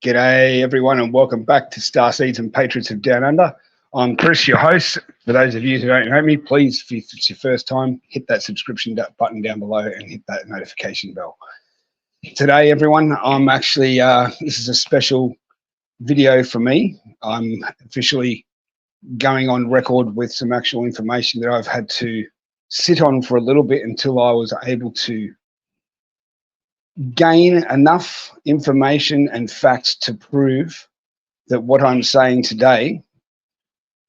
G'day everyone and welcome back to Starseeds and Patriots of Down Under. I'm Chris, your host. For those of you who don't know me, please, if it's your first time, hit that subscription button down below and hit that notification bell. Today, everyone, I'm actually, this is a special video for me. I'm officially going on record with some actual information that I've had to sit on for a little bit until I was able to gain enough information and facts to prove that what I'm saying today,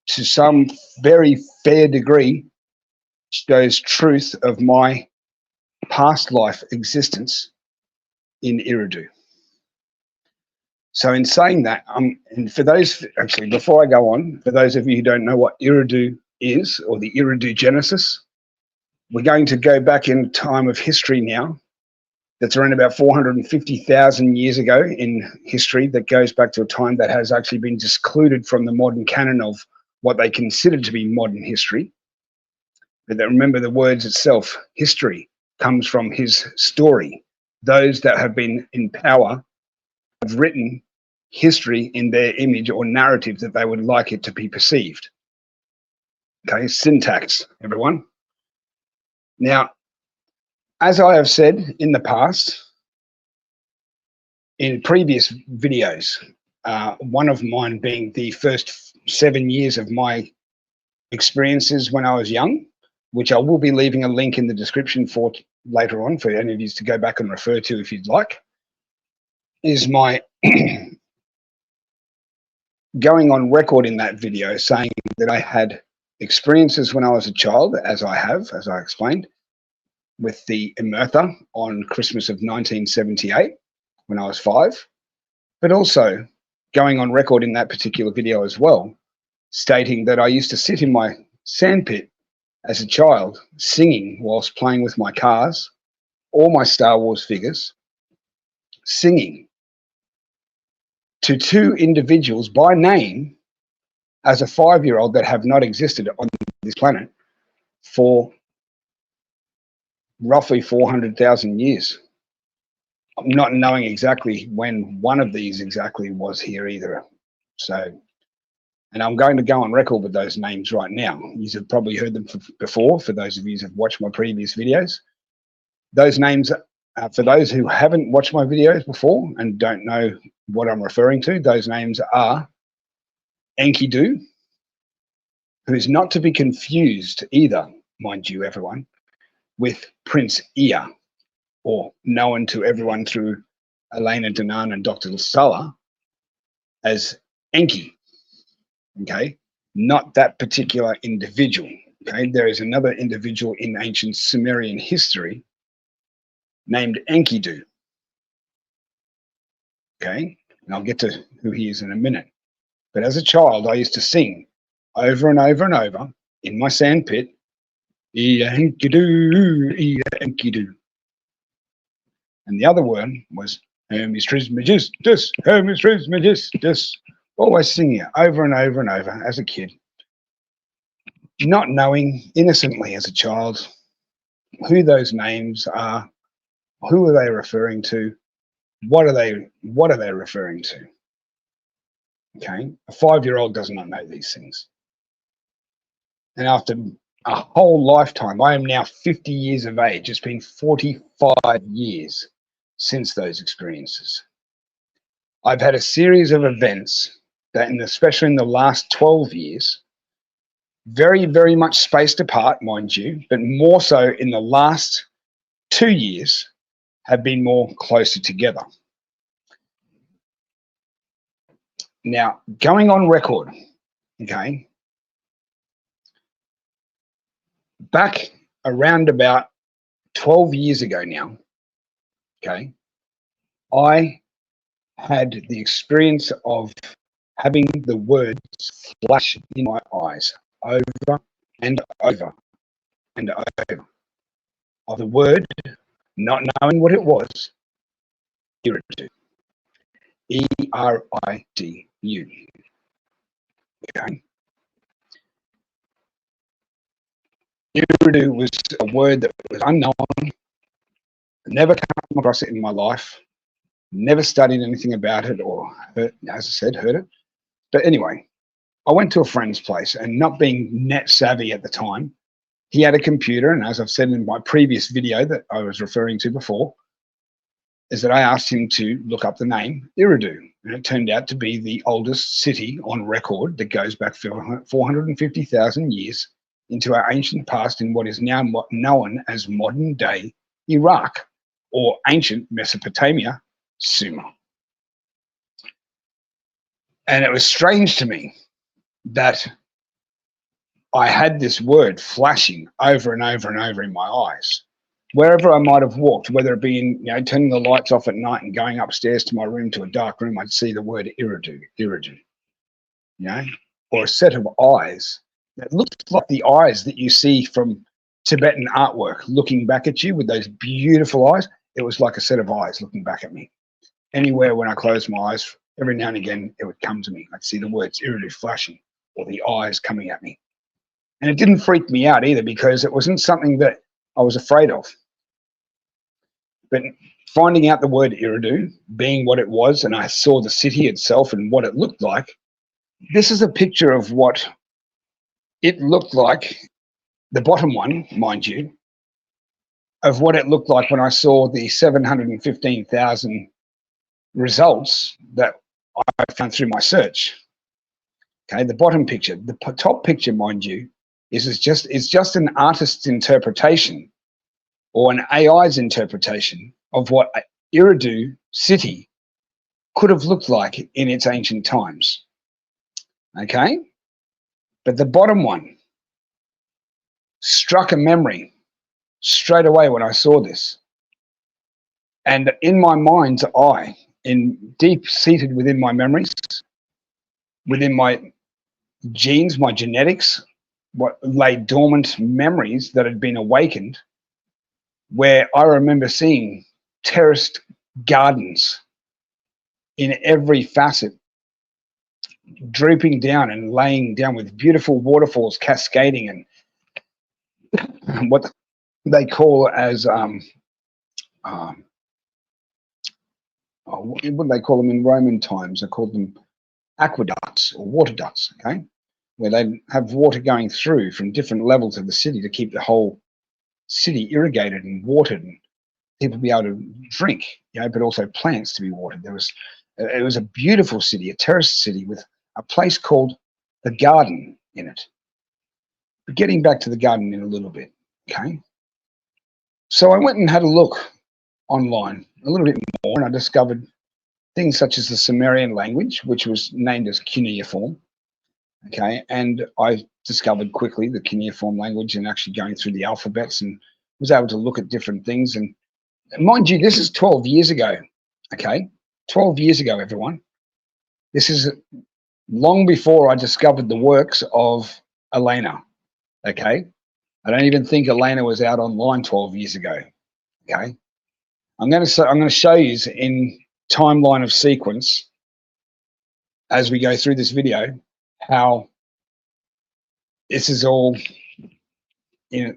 to some very fair degree, shows truth of my past life existence in ERIDU. So in saying that, and for those, actually, before I go on, for those of you who don't know what ERIDU is, or the ERIDU Genesis, we're going to go back in time of history now. That's around about 450,000 years ago in history, that goes back to a time that has actually been discluded from the modern canon of what they consider to be modern history. But remember, the words itself, history, comes from his story. Those that have been in power have written history in their image or narrative that they would like it to be perceived. Okay, syntax, everyone. Now, as I have said in the past, in previous videos, one of mine being the first 7 years of my experiences when I was young, which I will be leaving a link in the description for later on for any of you to go back and refer to if you'd like, is my going on record in that video saying that I had experiences when I was a child, as I explained, with the Emertha on Christmas of 1978 when I was 5, but also going on record in that particular video as well, stating that I used to sit in my sandpit as a child singing whilst playing with my cars, all my Star Wars figures, singing to 2 individuals by name as a 5-year-old that have not existed on this planet for roughly 400,000 years. I'm not knowing exactly when one of these exactly was here either. So, and I'm going to go on record with those names right now. You have probably heard them before, for those of you who have watched my previous videos. Those names, for those who haven't watched my videos before and don't know what I'm referring to, those names are EnkiDu, who is not to be confused either, mind you, everyone, with Prince Ea, or known to everyone through Elena Danan and Dr. Sulla as ENKI. Okay, not that particular individual. Okay, there is another individual in ancient Sumerian history named EnkiDu. Okay, and I'll get to who he is in a minute. But as a child, I used to sing over and over and over in my sandpit, ENKIDU, ENKIDU. And the other one was Hermés Trismagistis, Hermés Trismagistis. Always singing it over and over and over as a kid, not knowing innocently as a child who those names are, who are they referring to, what are they referring to. Okay, a 5-year-old does not know these things. And after a whole lifetime, I am now 50 years of age. It's been 45 years since those experiences. I've had a series of events that, especially in the last 12 years, very, very much spaced apart, mind you, but more so in the last 2 years, have been more closer together. Now, going on record, okay, back around about 12 years ago now, okay, I had the experience of having the words flash in my eyes over and over and over of the word, not knowing what it was, ERIDU. ERIDU. Okay. ERIDU was a word that was unknown, never come across it in my life, Never studied anything about it or, heard, as I said, heard it. But anyway, I went to a friend's place, and not being net savvy at the time, he had a computer, and as I've said in my previous video that I was referring to before, is that I asked him to look up the name ERIDU, and it turned out to be the oldest city on record that goes back 450,000 years into our ancient past in what is now known as modern-day Iraq, or ancient Mesopotamia, Sumer. And it was strange to me that I had this word flashing over and over and over in my eyes. Wherever I might have walked, whether it be in, turning the lights off at night and going upstairs to my room, to a dark room, I'd see the word ERIDU, ERIDU, or a set of eyes that looked like the eyes that you see from Tibetan artwork looking back at you with those beautiful eyes. It was like a set of eyes looking back at me. Anywhere when I closed my eyes, every now and again, it would come to me. I'd see the words ERIDU flashing, or the eyes coming at me. And it didn't freak me out either, because it wasn't something that I was afraid of. But finding out the word ERIDU, being what it was, and I saw the city itself and what it looked like, this is a picture of what it looked like, the bottom one, mind you, of what it looked like when I saw the 715,000 results that I found through my search. Okay, the bottom picture. The top picture, mind you, is just an artist's interpretation, or an AI's interpretation of what ERIDU city could have looked like in its ancient times. Okay? But the bottom one struck a memory straight away when I saw this. And in my mind's eye, deep-seated within my memories, within my genes, my genetics, what lay dormant memories that had been awakened, where I remember seeing terraced gardens in every facet, drooping down and laying down with beautiful waterfalls cascading, and what they call as what do they call them in Roman times? They called them aqueducts or water ducts, okay, where they have water going through from different levels of the city to keep the whole city irrigated and watered, and people be able to drink, but also plants to be watered. It was a beautiful city, a terraced city with a place called the Garden in it. But getting back to the garden in a little bit, okay? So I went and had a look online a little bit more, and I discovered things such as the Sumerian language, which was named as cuneiform, okay? And I discovered quickly the cuneiform language, and actually going through the alphabets, and was able to look at different things. And mind you, this is 12 years ago, okay? 12 years ago, everyone. This is long before I discovered the works of Elena, okay? I don't even think Elena was out online 12 years ago, okay? I'm going to show you in timeline of sequence as we go through this video how this is all, yeah,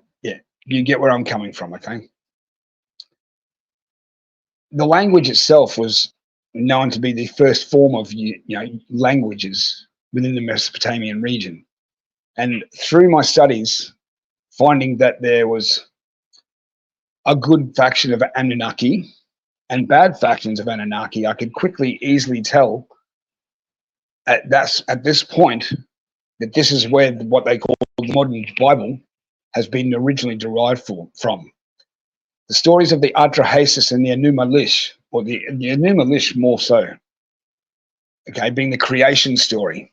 you get where I'm coming from, okay? The language itself was known to be the first form of languages within the Mesopotamian region. And through my studies, finding that there was a good faction of Anunnaki and bad factions of Anunnaki, I could easily tell at this point that this is where what they call the modern Bible has been originally derived from. The stories of the Atrahasis and the Enuma Elish, or the Enuma Elish more so, okay, being the creation story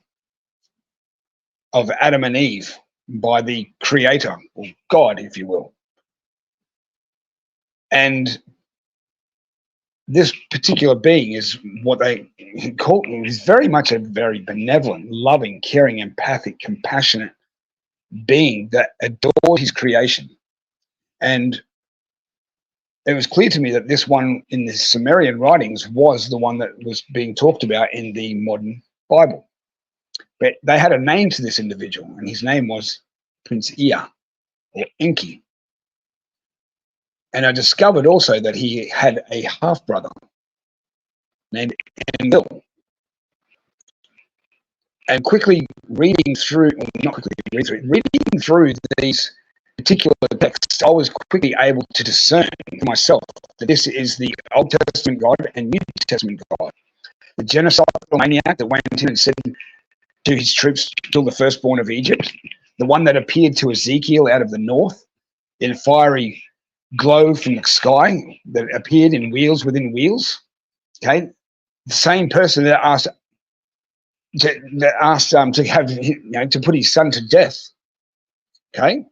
of Adam and Eve by the Creator, or God, if you will. And this particular being is what they call, is very much a very benevolent, loving, caring, empathic, compassionate being that adored his creation. And it was clear to me that this one in the Sumerian writings was the one that was being talked about in the modern Bible. But they had a name to this individual, and his name was Prince Ea, or Enki. And I discovered also that he had a half-brother named ENKI. And quickly reading through, or not quickly reading through these particular texts, I was quickly able to discern for myself that this is the Old Testament God and New Testament God. The genocidal maniac that went in and said to his troops, kill the firstborn of Egypt. The one that appeared to Ezekiel out of the north in a fiery glow from the sky that appeared in wheels within wheels. Okay, the same person that asked to have, to put his son to death. Okay,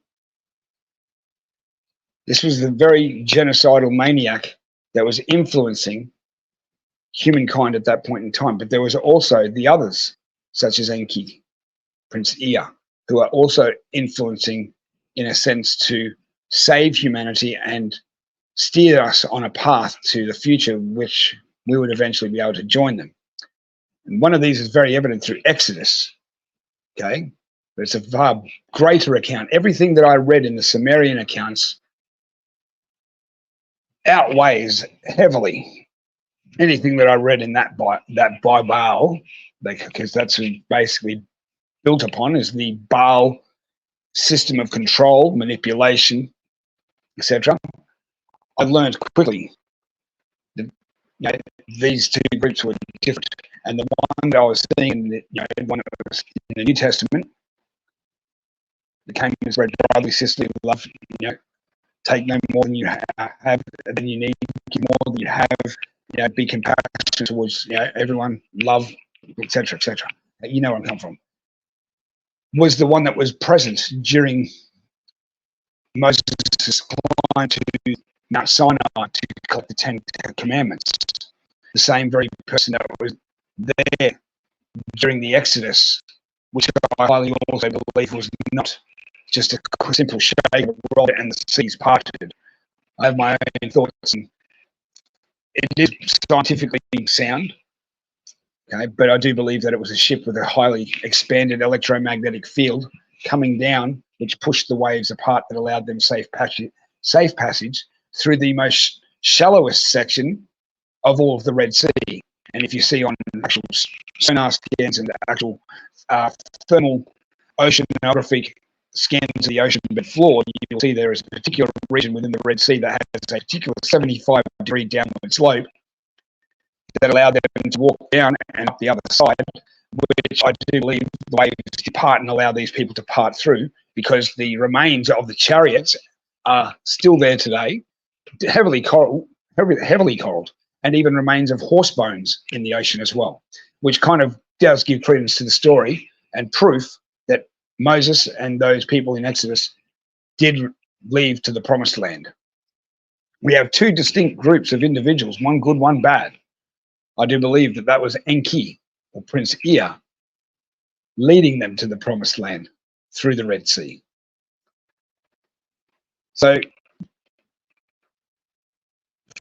this was the very genocidal maniac that was influencing humankind at that point in time. But there was also the others, such as Enki, Prince Ea, who are also influencing, in a sense, to save humanity and steer us on a path to the future, which we would eventually be able to join them. And one of these is very evident through Exodus, okay? But it's a far greater account. Everything that I read in the Sumerian accounts outweighs heavily anything that I read in that Bible, because that's basically built upon is the Baal system of control, manipulation, etc. I learned quickly that these two groups were different, and the one that I was seeing in the New Testament, the came as spread brotherly sisterly love, take no more than you have than you need, give more than you have, be compassionate towards everyone, love, etc., etc. You know where I'm coming from. Was the one that was present during Moses' climb to Mount Sinai to collect the 10 Commandments. The same very person that was there during the Exodus, which I highly also believe was not just a simple shake of roll and the seas parted. I have my own thoughts, and it is scientifically sound, okay, but I do believe that it was a ship with a highly expanded electromagnetic field coming down, which pushed the waves apart that allowed them safe passage through the most shallowest section of all of the Red Sea. And if you see on actual sonar scans and actual thermal oceanographic scans of the ocean bed floor, you'll see there is a particular region within the Red Sea that has a particular 75-degree downward slope that allowed them to walk down and up the other side, which I do believe the waves depart and allow these people to part through, because the remains of the chariots are still there today, heavily coralled, and even remains of horse bones in the ocean as well, which kind of does give credence to the story and proof that Moses and those people in Exodus did leave to the promised land. We have two distinct groups of individuals, one good, one bad. I do believe that that was Enki, or Prince Ea, leading them to the promised land through the Red Sea. So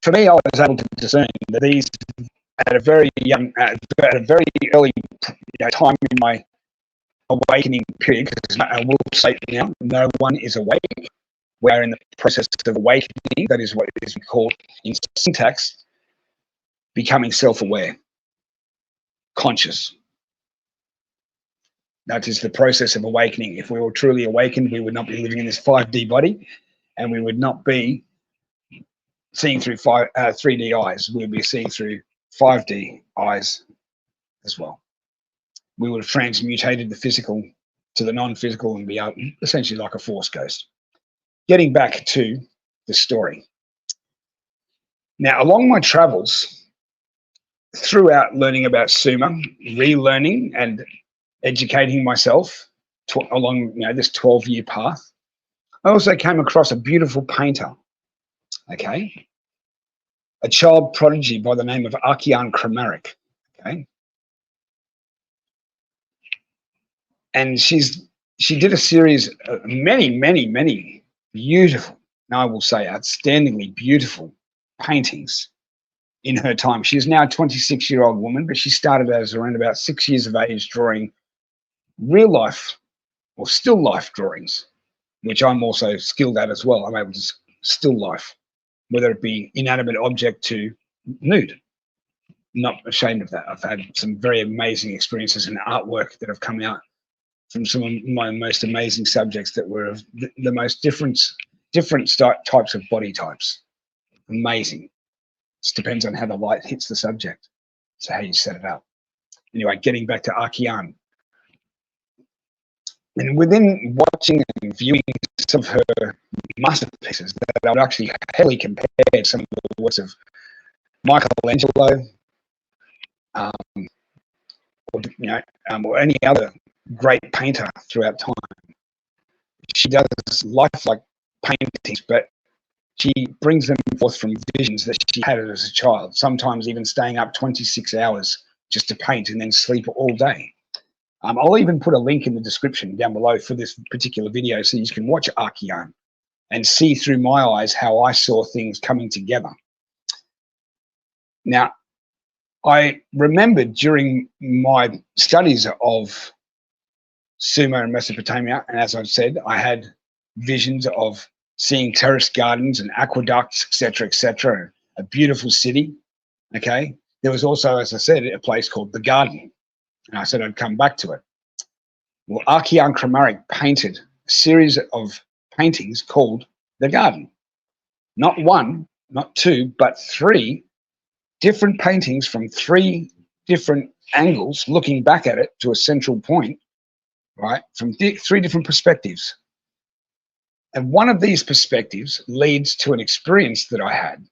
for me, I was able to discern that these, at a very young, at a very early time in my awakening period, because I will say now, no one is awake. We are in the process of awakening. That is what is called in syntax becoming self-aware, conscious. That is the process of awakening. If we were truly awakened, we would not be living in this 5D body, and we would not be seeing through 3D eyes. We would be seeing through 5D eyes as well. We would have transmutated the physical to the non-physical and be essentially like a force ghost. Getting back to the story. Now, along my travels, throughout learning about Sumer, relearning and educating myself along this 12-year path, I also came across a beautiful painter, okay? A child prodigy by the name of Archean Kramaric, okay? And she did a series of many beautiful, and I will say outstandingly beautiful paintings in her time. She is now a 26-year-old woman, but she started as around about 6 years of age drawing real life or still life drawings, which I'm also skilled at as well. I'm able to still life, whether it be inanimate object to nude. not ashamed of that. I've had some very amazing experiences and artwork that have come out from some of my most amazing subjects that were of the most different types of body types. Amazing. It depends on how the light hits the subject. So how you set it up. Anyway, getting back to Archean. And within watching and viewing some of her masterpieces, that I would actually heavily compare some of the works of Michelangelo, or any other great painter throughout time. She does lifelike paintings, but she brings them forth from visions that she had as a child, sometimes even staying up 26 hours just to paint and then sleep all day. I'll even put a link in the description down below for this particular video so you can watch Archean and see through my eyes how I saw things coming together. Now, I remembered during my studies of Sumer and Mesopotamia, and as I've said, I had visions of seeing terraced gardens and aqueducts, etc., a beautiful city, okay? There was also, as I said, a place called the Garden, and I said I'd come back to it. Well, Archean Kramaric painted a series of paintings called the Garden. Not one, not two, but 3 different paintings from 3 different angles, looking back at it to a central point, right, from 3 different perspectives. And one of these perspectives leads to an experience that I had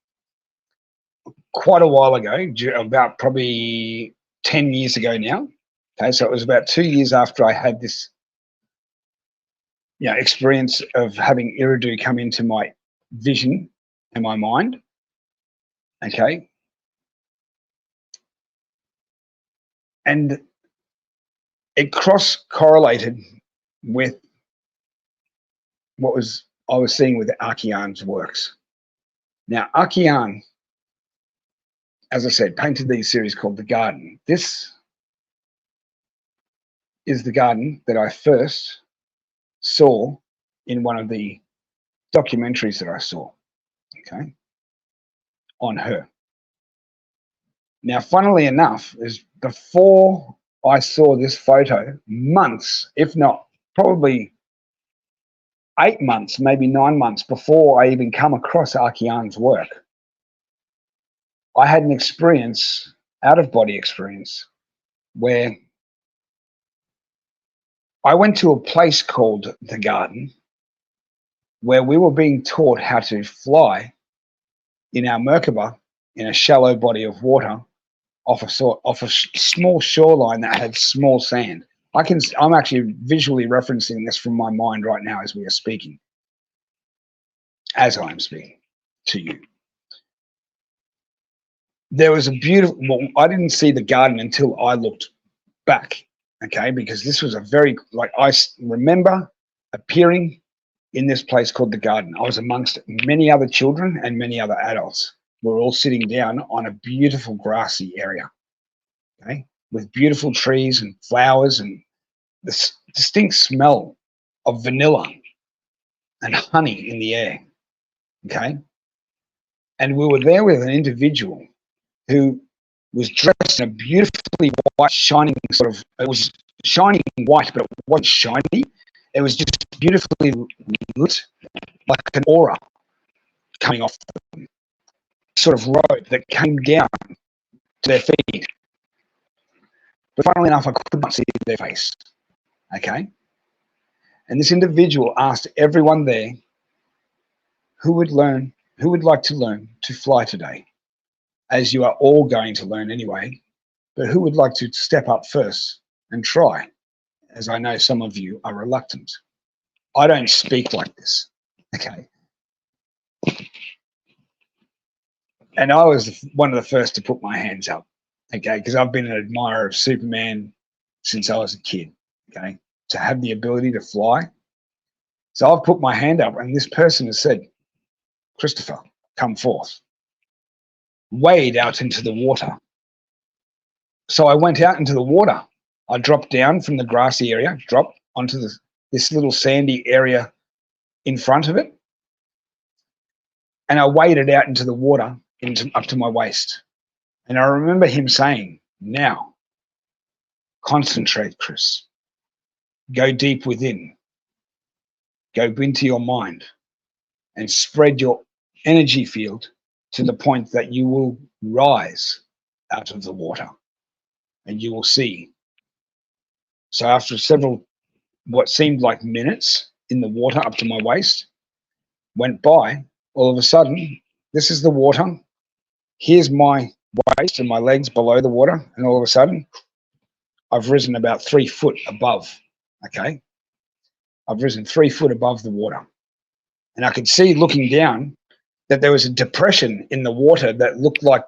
quite a while ago, about probably 10 years ago now. Okay, so it was about 2 years after I had this experience of having ERIDU come into my vision and my mind. Okay. And it cross-correlated with what I was seeing with Archean's works. Now, Archean, as I said, painted these series called The Garden. This is the garden that I first saw in one of the documentaries that I saw, okay, on her. Now, funnily enough, is before I saw this photo, months, if not probably 8 months, maybe 9 months before I even come across Archean's work, I had an experience, out-of-body experience, where I went to a place called the Garden, where we were being taught how to fly in our Merkaba in a shallow body of water off a small shoreline that had small sand. I'm actually visually referencing this from my mind right now as we are speaking, as I am speaking to you. There was a beautiful, well, I didn't see the garden until I looked back, okay, because this was a very, I remember appearing in this place called the Garden. I was amongst many other children and many other adults. We were all sitting down on a beautiful grassy area, okay, with beautiful trees and flowers and this distinct smell of vanilla and honey in the air, okay? And we were there with an individual who was dressed in a beautifully white, shining sort of, it was shining white, but it wasn't shiny. It was just beautifully lit, like an aura coming off them, sort of robe that came down to their feet. But funnily enough, I could not see their face, okay? And this individual asked everyone there who would like to learn to fly today, as you are all going to learn anyway, but who would like to step up first and try, as I know some of you are reluctant. I don't speak like this, okay? And I was one of the first to put my hands up, okay, because I've been an admirer of Superman since I was a kid, okay, to have the ability to fly. So I've put my hand up, and this person has said, Christopher, come forth. Wade out into the water. So I went out into the water. I dropped down from the grassy area, dropped onto this little sandy area in front of it, and I waded out into the water up to my waist. And I remember him saying, now, concentrate, Chris. Go deep within. Go into your mind and spread your energy field to the point that you will rise out of the water and you will see. So after several, what seemed like minutes in the water up to my waist went by, all of a sudden, this is the water. Here's my waist and my legs below the water. And all of a sudden, I've risen about 3 foot above. Okay. I've risen 3 foot above the water. And I could see looking down that there was a depression in the water that looked like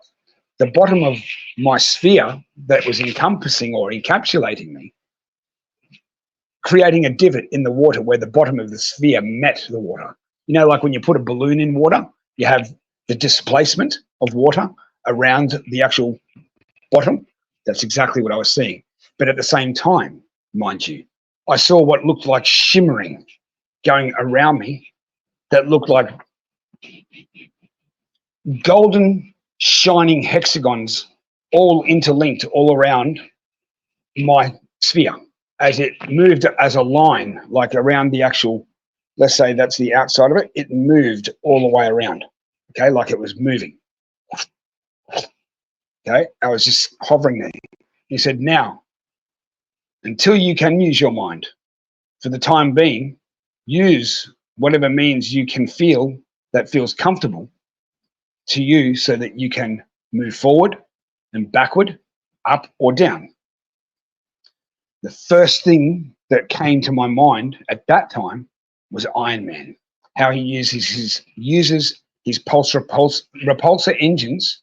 the bottom of my sphere that was encompassing or encapsulating me, creating a divot in the water where the bottom of the sphere met the water. You know, like when you put a balloon in water, you have the displacement of water around the actual bottom. That's exactly what I was seeing. But at the same time, mind you, I saw what looked like shimmering going around me that looked like golden shining hexagons all interlinked all around my sphere as it moved as a line, like around the actual, let's say that's the outside of it, it moved all the way around, okay, like it was moving. Okay, I was just hovering there. He said, now, until you can use your mind, for the time being, use whatever means you can feel that feels comfortable to you so that you can move forward and backward, up or down. The first thing that came to my mind at that time was Iron Man, how he uses his pulse repulsor engines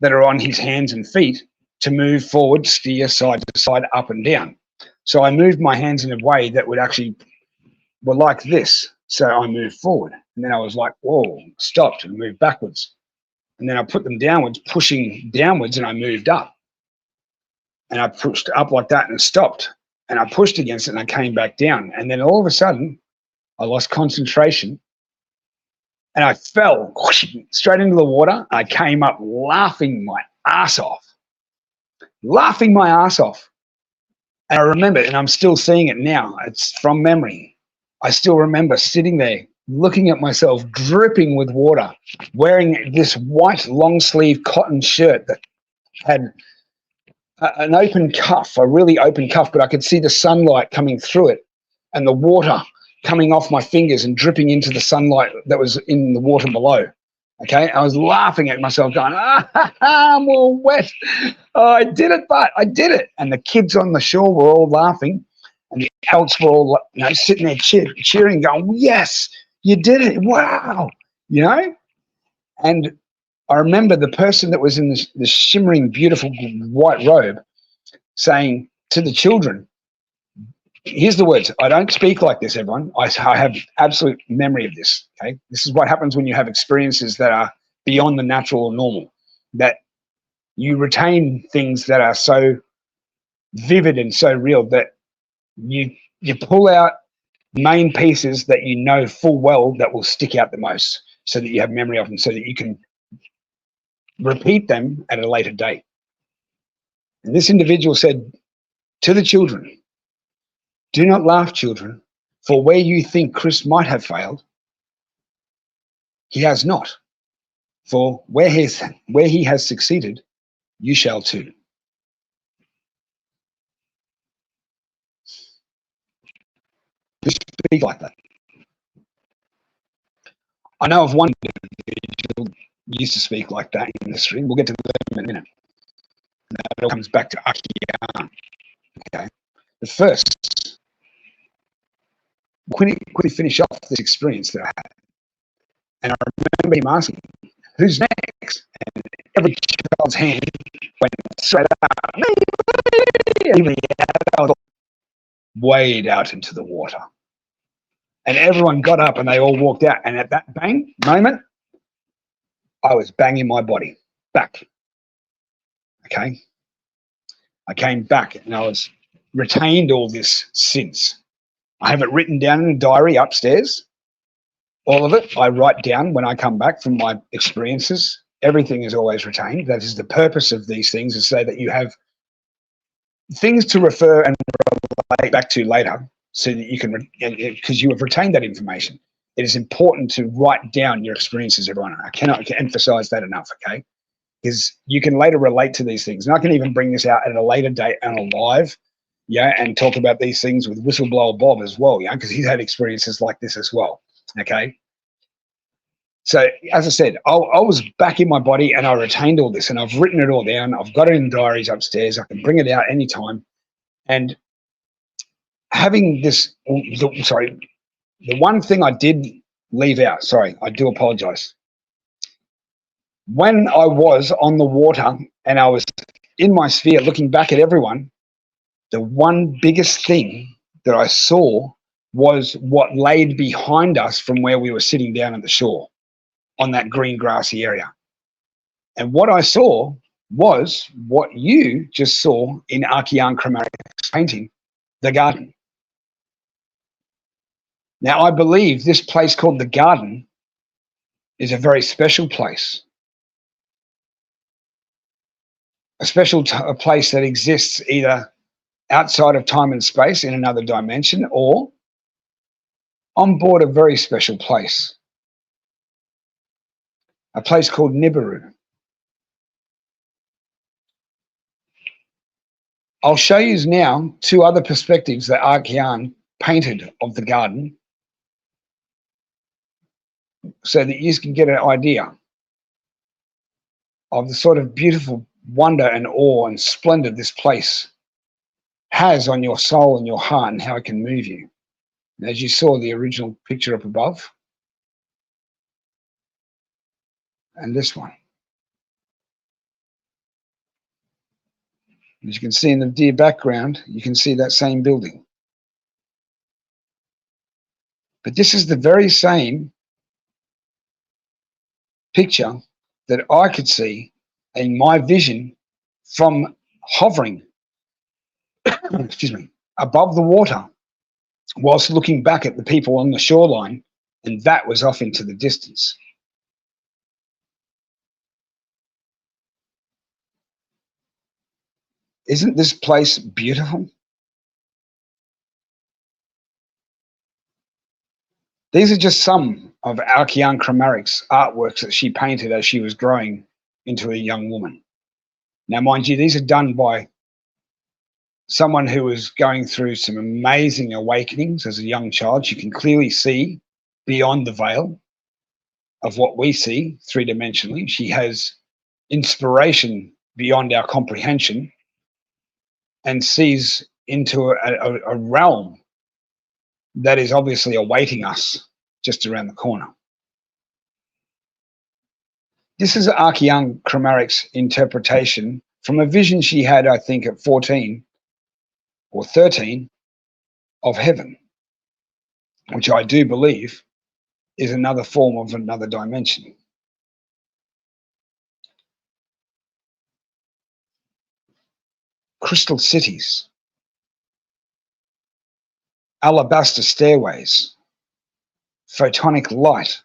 that are on his hands and feet to move forward, steer side to side, up and down. So I moved my hands in a way that would actually were like this. So I moved forward, and then I was like, whoa, stopped and moved backwards. And then I put them downwards, pushing downwards, and I moved up. And I pushed up like that and stopped. And I pushed against it and I came back down. And then all of a sudden, I lost concentration and I fell straight into the water. I came up laughing my ass off. Laughing my ass off. And I remember, and I'm still seeing it now, it's from memory. I still remember sitting there, looking at myself, dripping with water, wearing this white long sleeve cotton shirt that had an open cuff, a really open cuff, but I could see the sunlight coming through it and the water coming off my fingers and dripping into the sunlight that was in the water below. Okay, I was laughing at myself going, I'm all wet. Oh, I did it, but I did it. And the kids on the shore were all laughing and the adults were all, sitting there cheering, going, yes, you did it. Wow. And I remember the person that was in this shimmering, beautiful white robe saying to the children, here's the words. I don't speak like this, everyone. I have absolute memory of this. Okay, this is what happens when you have experiences that are beyond the natural or normal, that you retain things that are so vivid and so real that you pull out main pieces that you know full well that will stick out the most, so that you have memory of them, so that you can repeat them at a later date. And this individual said to the children, do not laugh, children, for where you think Chris might have failed, he has not. For where he has succeeded, you shall too. You speak like that. I know of one individual used to speak like that in history. We'll get to them in a minute. And that all comes back to Akiyan. Okay. But first, quickly finish off this experience that I had. And I remember him asking, who's next? And every child's hand went straight up. Even wade out into the water. And everyone got up and they all walked out. And at that bang moment, I was banging my body back. Okay. I came back and I was retained all this since. I have it written down in a diary upstairs. All of it I write down when I come back from my experiences Everything is always retained. That is the purpose of these things, is so that you have things to refer and relate back to later, so that you can, because you have retained that information. It is important to write down your experiences, everyone. I cannot emphasize that enough, okay? Because you can later relate to these things. And I can even bring this out at a later date and a live, yeah, and talk about these things with Whistleblower Bob as well, yeah, because he's had experiences like this as well, okay? So, as I said, I was back in my body and I retained all this, and I've written it all down. I've got it in diaries upstairs. I can bring it out anytime. And having this, the one thing I did leave out, sorry, I do apologize. When I was on the water and I was in my sphere looking back at everyone, the one biggest thing that I saw was what laid behind us from where we were sitting down at the shore on that green grassy area. And what I saw was what you just saw in Archean Chromatic's painting, the garden. Now, I believe this place called the garden is a very special place. A special a place that exists either outside of time and space in another dimension, or on board a very special place. A place called NIBIRU. I'll show you now two other perspectives that Archean painted of the garden, so that you can get an idea of the sort of beautiful wonder and awe and splendor this place has on your soul and your heart, and how it can move you. And as you saw the original picture up above, and this one. As you can see in the deer background, you can see that same building. But this is the very same picture that I could see in my vision from hovering excuse me, above the water whilst looking back at the people on the shoreline, and that was off into the distance. Isn't this place beautiful? These are just some of Archean Chromatic's artworks that she painted as she was growing into a young woman. Now, mind you, these are done by someone who was going through some amazing awakenings as a young child. She can clearly see beyond the veil of what we see three-dimensionally. She has inspiration beyond our comprehension and sees into a realm that is obviously awaiting us just around the corner. This is Archean Chromatic's interpretation from a vision she had, I think, at 14 or 13 of heaven, which I do believe is another form of another dimension. Crystal cities, alabaster stairways, photonic light,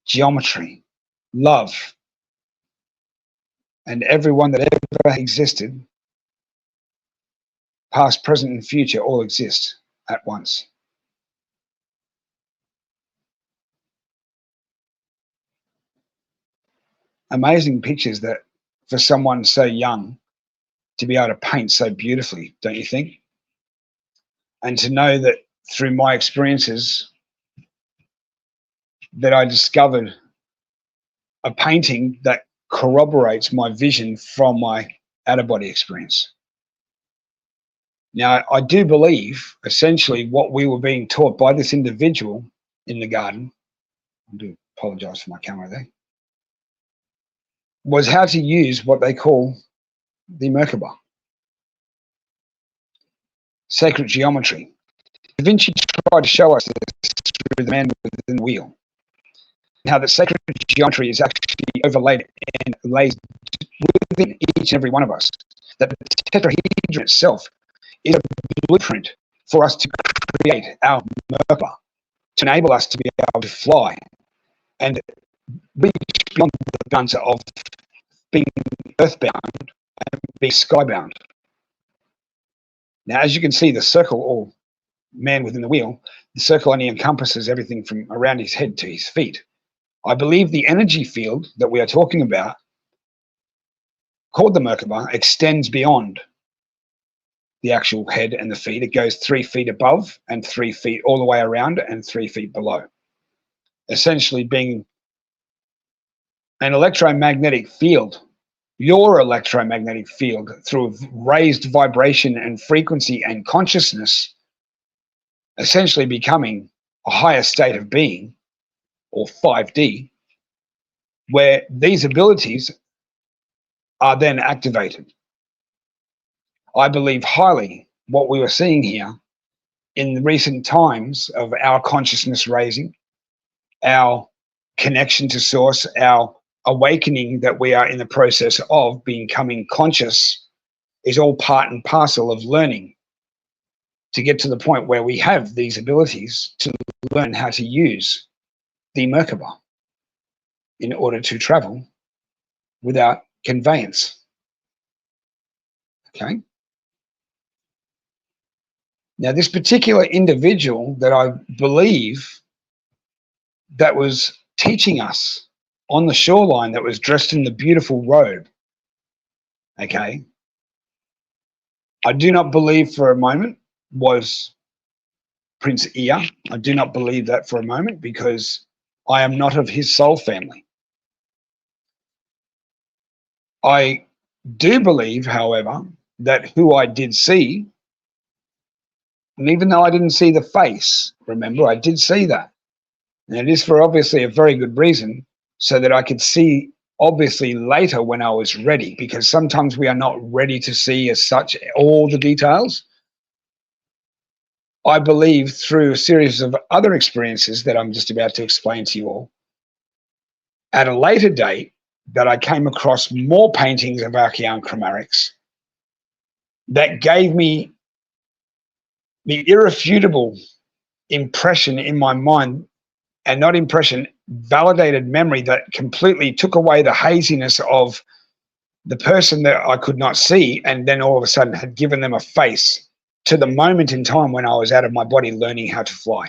geometry, love, and everyone that ever existed, past, present, and future, all exist at once. Amazing pictures that, for someone so young, to be able to paint so beautifully, don't you think? And to know that through my experiences that I discovered a painting that corroborates my vision from my out-of-body experience. Now, I do believe, essentially, what we were being taught by this individual in the garden, I do apologize for my camera there, was how to use what they call the Merkaba, sacred geometry. Da Vinci tried to show us this through the man within the wheel, how the sacred geometry is actually overlaid and lays within each and every one of us. That the tetrahedron itself is a blueprint for us to create our Merkaba, to enable us to be able to fly and reach beyond the bounds of being earthbound and being skybound. Now, as you can see, the circle, or man within the wheel, the circle only encompasses everything from around his head to his feet. I believe the energy field that we are talking about, called the Merkaba, extends beyond the actual head and the feet. It goes 3 feet above and 3 feet all the way around and 3 feet below, essentially being an electromagnetic field, your electromagnetic field, through raised vibration and frequency and consciousness, essentially becoming a higher state of being, or 5D, where these abilities are then activated. I believe highly what we were seeing here in recent times of our consciousness raising, our connection to source, our awakening that we are in the process of becoming conscious, is all part and parcel of learning to get to the point where we have these abilities to learn how to use the Merkaba in order to travel without conveyance. Okay. Now, this particular individual that I believe that was teaching us on the shoreline, that was dressed in the beautiful robe, okay, I do not believe for a moment was Prince Ea. I do not believe that for a moment, because I am not of his soul family. I do believe, however, that who I did see, and even though I didn't see the face, remember, I did see that. And it is for obviously a very good reason, so that I could see obviously later when I was ready, because sometimes we are not ready to see as such all the details. I believe through a series of other experiences that I'm just about to explain to you all, at a later date, that I came across more paintings of Archean chromatics that gave me the irrefutable impression in my mind, and not impression, validated memory, that completely took away the haziness of the person that I could not see, and then all of a sudden had given them a face to the moment in time when I was out of my body learning how to fly.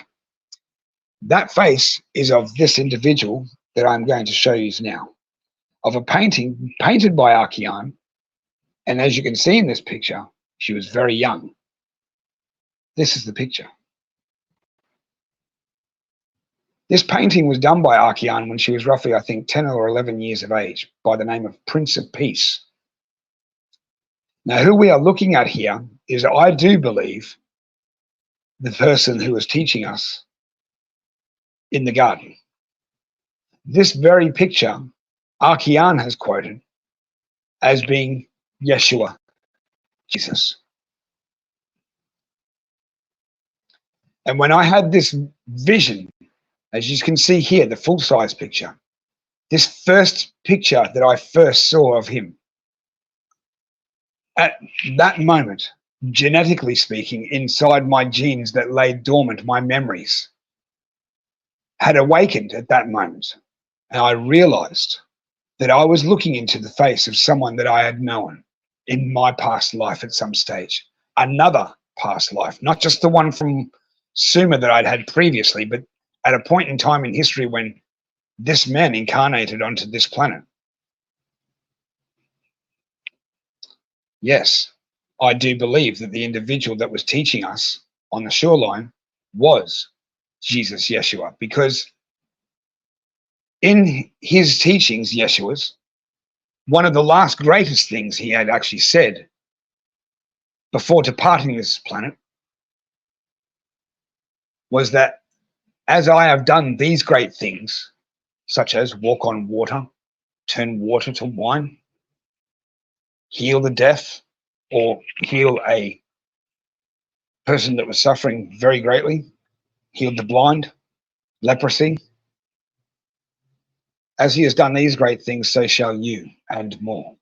That face is of this individual that I'm going to show you now, of a painting painted by Archean. And as you can see in this picture, she was very young. This is the picture. This painting was done by Archean when she was roughly, I think, 10 or 11 years of age, by the name of Prince of Peace. Now, who we are looking at here is, I do believe, the person who was teaching us in the garden. This very picture, Archean has quoted as being Yeshua, Jesus. And when I had this vision, as you can see here, the full-size picture, this first picture that I first saw of him, at that moment, genetically speaking, inside my genes that lay dormant, my memories had awakened at that moment. And I realized that I was looking into the face of someone that I had known in my past life at some stage, another past life, not just the one from Sumér that I'd had previously, but at a point in time in history when this man incarnated onto this planet. Yes, I do believe that the individual that was teaching us on the shoreline was Jesus, Yeshua, because in his teachings, Yeshua's, one of the last greatest things he had actually said before departing this planet was that, as I have done these great things, such as walk on water, turn water to wine, heal the deaf, or heal a person that was suffering very greatly, healed the blind, leprosy. As he has done these great things, so shall you, and more.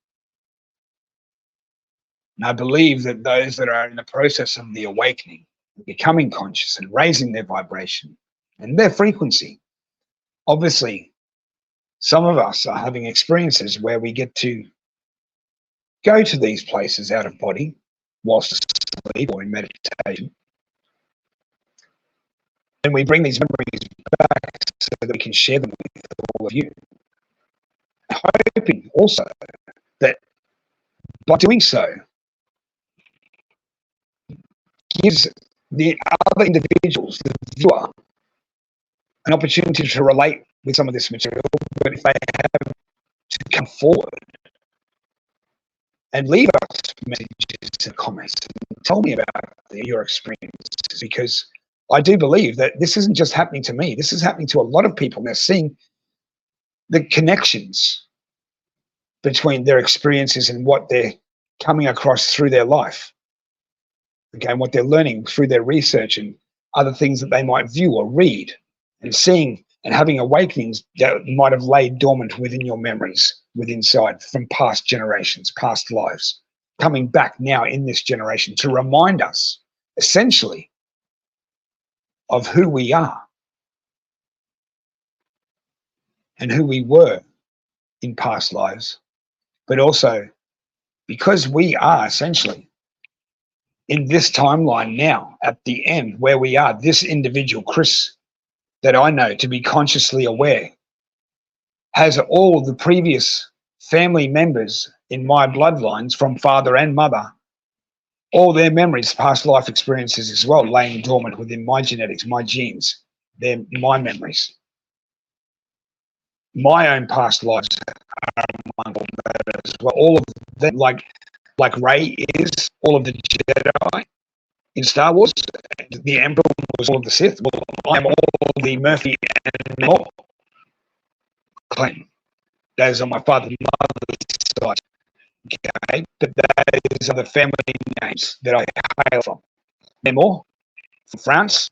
And I believe that those that are in the process of the awakening, becoming conscious and raising their vibration and their frequency, obviously some of us are having experiences where we get to go to these places out of body whilst asleep or in meditation. And we bring these memories back so that we can share them with all of you. Hoping also that by doing so, gives the other individuals, the viewer, an opportunity to relate with some of this material, but if they have to come forward and leave us messages and comments and tell me about your experiences, because I do believe that this isn't just happening to me. This is happening to a lot of people. They're seeing the connections between their experiences and what they're coming across through their life. Okay, and what they're learning through their research and other things that they might view or read, and seeing and having awakenings that might have laid dormant within your memories, within inside from past generations, past lives, coming back now in this generation to remind us, essentially, of who we are and who we were in past lives, but also because we are essentially in this timeline now, at the end, where we are, this individual, Chris, that I know to be consciously aware, has all the previous family members in my bloodlines from father and mother, all their memories, past life experiences as well, laying dormant within my genetics, my genes, my memories. My own past lives are among all that as well. All of them, like Rey is all of the Jedi in Star Wars. The Emperor was all of the Sith. Well, I'm all the Murphy and more clan. Those are my father and mother's side. Okay, but those are the family names that I hail from. Memor from France,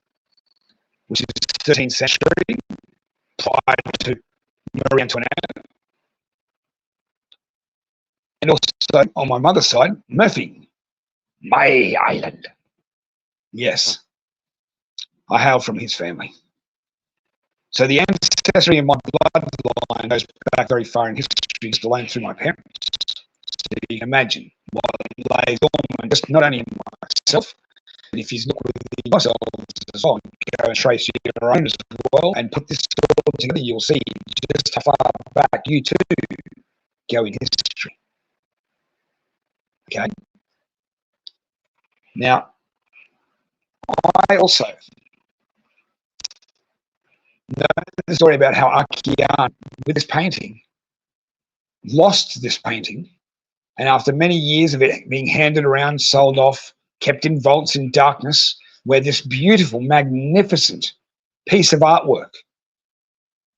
which is 13th century, prior to Marie Antoinette. And also on my mother's side, Murphy, my island. Yes, I hail from his family. So the ancestry in my bloodline goes back very far in history, it's learned through my parents. So you can imagine what lays dormant, just not only in myself, but if you look within yourselves as well, go and trace your own as well, and put this all together, you'll see just how far back you too go in history. Okay. Now, I also know the story about how Akian, with this painting, lost this painting, and after many years of it being handed around, sold off, kept in vaults in darkness, where this beautiful, magnificent piece of artwork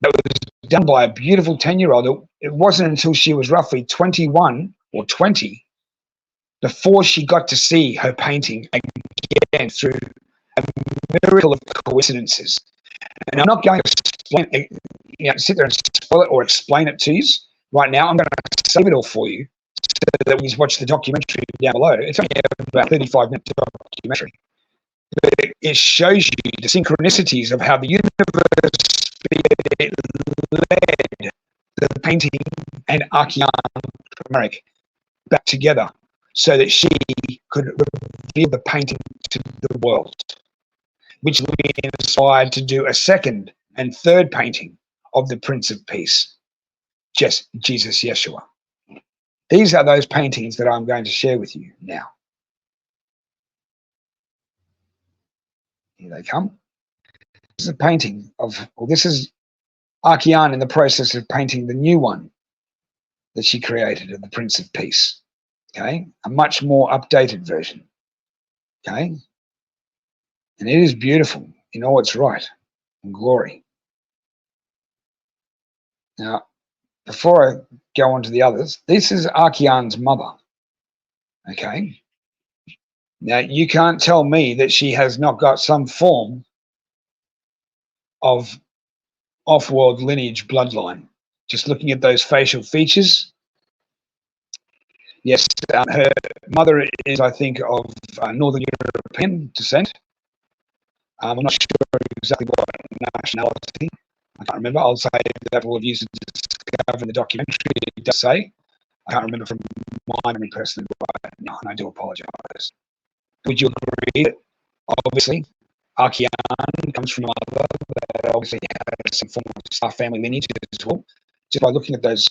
that was done by a beautiful 10-year-old, it wasn't until she was roughly 21 or 20 before she got to see her painting again through a miracle of coincidences. And I'm not going to explain, sit there and spoil it or explain it to you right now. I'm going to save it all for you so that we watch the documentary down below. It's only about 35-minute documentary. But it shows you the synchronicities of how the universe led the painting and Akian Merrick back together so that she could reveal the painting to the world, which led me inspired to do a second and third painting of the Prince of Peace, just Jesus Yeshua. These are those paintings that I'm going to share with you now. Here they come. This is a painting of, well, this is Akian in the process of painting the new one that she created of the Prince of Peace. Okay, a much more updated version. Okay, and it is beautiful in all its right and glory. Now, before I go on to the others, this is Akian's mother. Okay, now you can't tell me that she has not got some form of off-world lineage bloodline. Just looking at those facial features. Yes, her mother is, I think, of Northern European descent. I'm not sure exactly what nationality. I can't remember. I'll say that we'll use a discover in the documentary, it does say, I can't remember from my memory personally right now, and I do apologise. Would you agree that obviously Archean comes from a mother that obviously has some form of star family lineage as well? Just by looking at those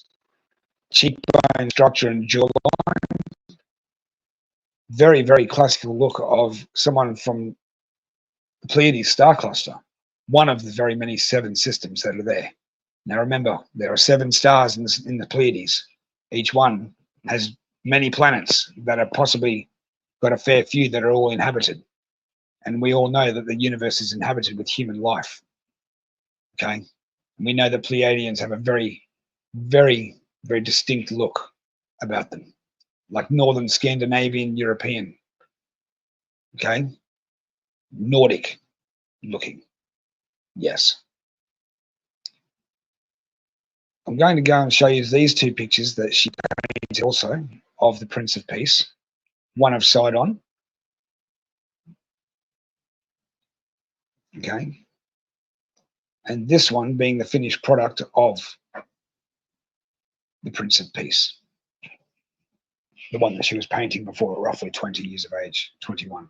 cheekbone structure and jawline, very, very classical look of someone from the Pleiades star cluster, one of the very many 7 systems that are there. Now remember, there are 7 stars in the Pleiades. Each one has many planets that are possibly got a fair few that are all inhabited. And we all know that the universe is inhabited with human life. Okay? And we know that Pleiadians have a very, very, very distinct look about them, like Northern Scandinavian European. Okay? Nordic looking. Yes. I'm going to go and show you these 2 pictures that she painted also of the Prince of Peace, one of Sidon. Okay. And this one being the finished product of the Prince of Peace, the one that she was painting before roughly 20 years of age, 21.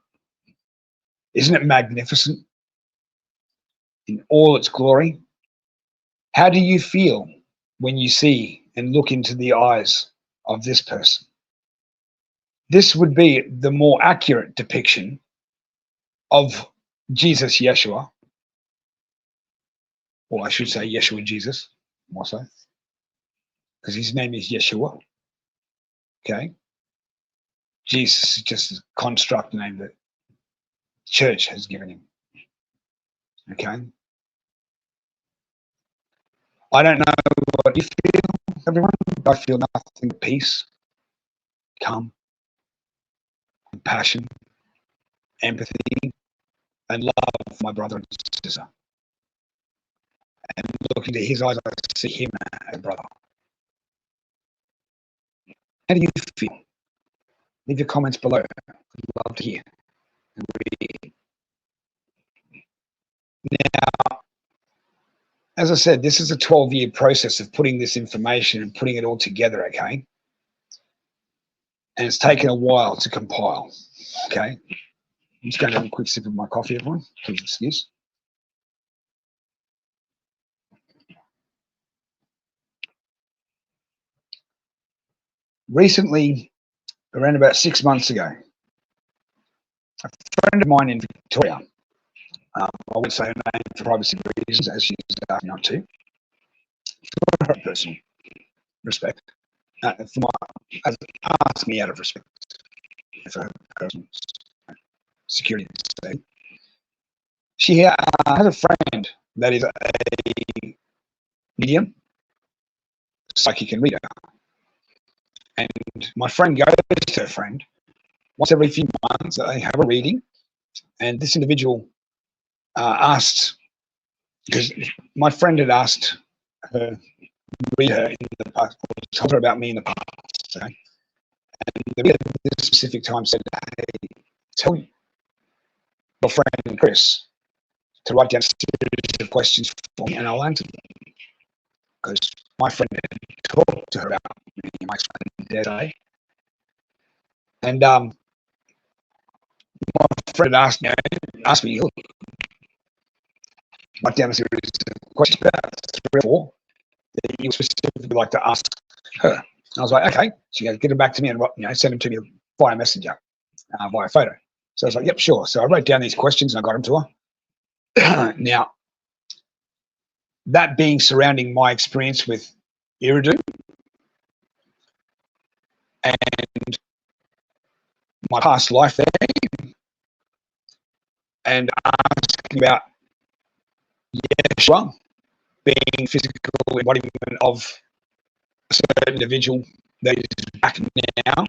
Isn't it magnificent in all its glory? How do you feel when you see and look into the eyes of this person? This would be the more accurate depiction of Jesus Yeshua, or I should say Yeshua Jesus, more so, because his name is Yeshua. Okay, Jesus is just a construct name that the church has given him. Okay, I don't know what you feel, everyone. I feel nothing but peace, calm, compassion, empathy, and love for my brother and sister. And looking into his eyes, I see him as a brother. How do you feel? Leave your comments below. I'd love to hear and read. Now, as I said, this is a 12-year process of putting this information and putting it all together, okay? And it's taken a while to compile, okay? I'm just going to have a quick sip of my coffee, everyone. Please excuse. Recently, around about 6 months ago, a friend of mine in Victoria, I won't say her name for privacy reasons, as she's asked me not to, for her personal respect, asked me out of respect for her personal security and safety. She has a friend that is a medium, psychic and reader. And my friend goes to her friend once every few months. They have a reading, and this individual asked, because my friend had asked her, read her in the past, told her about me in the past. Okay? And the reader at this specific time said, hey, tell your friend Chris to write down a series of questions for me and I'll answer them. Because my friend had talked to her about me and my friend, and my friend asked me, write down a series of questions, about 3 or 4, that you specifically like to ask her. And I was like, okay. She goes, get them back to me and send them to me via messenger, via photo. So I was like, yep, sure. So I wrote down these questions and I got them to her. Now, that being surrounding my experience with ERIDU and my past life there, and asking about Yeshua being physical embodiment of a certain individual that is back now.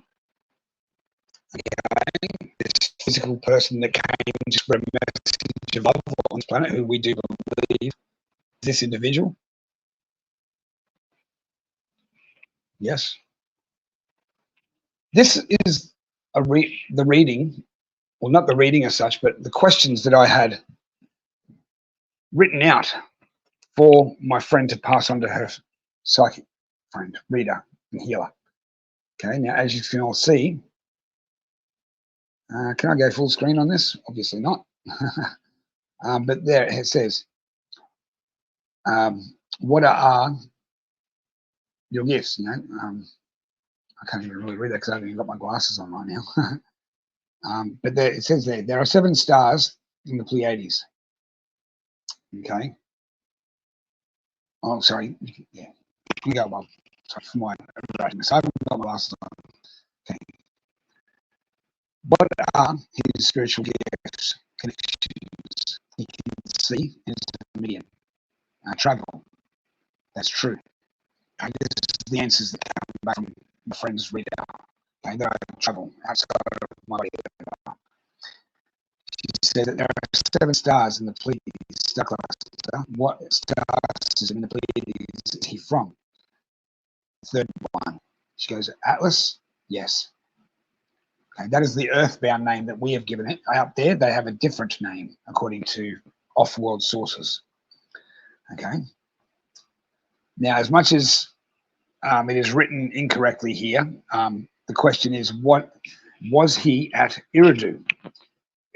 Okay. This physical person that came to spread a message of love on this planet, who we do believe this individual. Yes. This is the reading, well, not the reading as such, but the questions that I had written out for my friend to pass on to her psychic friend, reader, and healer. Okay, now as you can all see, can I go full screen on this? Obviously not. But there it says, what are your gifts? You know, I can't even really read that because I haven't even got my glasses on right now. But there, it says there are 7 stars in the Pleiades. Okay. Oh, sorry. Yeah. You go, Bob. Sorry for my writing. So I haven't got my glasses on. Okay. What are his spiritual gifts? Connections. He can see in his medium. Travel. That's true. And this is the answers that come back from my friends read out. Okay, that I travel outside of my body. She said that there are 7 stars in the Pleiades star cluster. What stars is in the Pleiades is he from? Third one. She goes, Atlas? Yes. Okay, that is the earthbound name that we have given it. Out there, they have a different name according to off-world sources. Okay. Now, as much as it is written incorrectly here, the question is, what was he at ERIDU?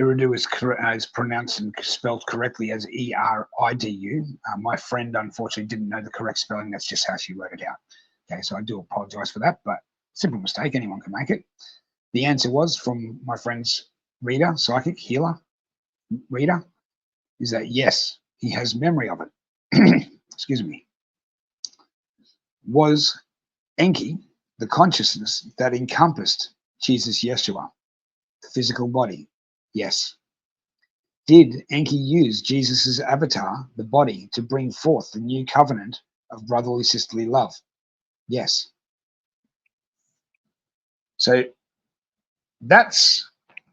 ERIDU is pronounced and spelled correctly as ERIDU. My friend, unfortunately, didn't know the correct spelling. That's just how she wrote it out. Okay, so I do apologize for that, but simple mistake. Anyone can make it. The answer was from my friend's reader, psychic, healer, reader, is that yes, he has memory of it. Excuse me. Was Enki the consciousness that encompassed Jesus Yeshua, the physical body? Yes. Did Enki use Jesus's avatar, the body, to bring forth the new covenant of brotherly sisterly love? Yes. So that's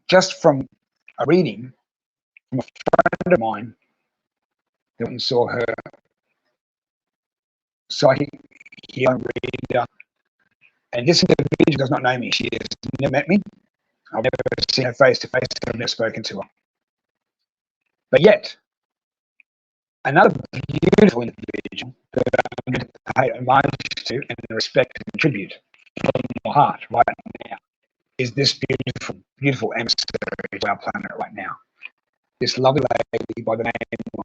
just from a reading from a friend of mine that saw her psychic healer reader. And this individual does not know me. She has never met me. I've never seen her face to face. I've never spoken to her. But yet, another beautiful individual that I'm going to pay homage to and respect and tribute from my heart right now is this beautiful, beautiful emissary to our planet right now. This lovely lady by the name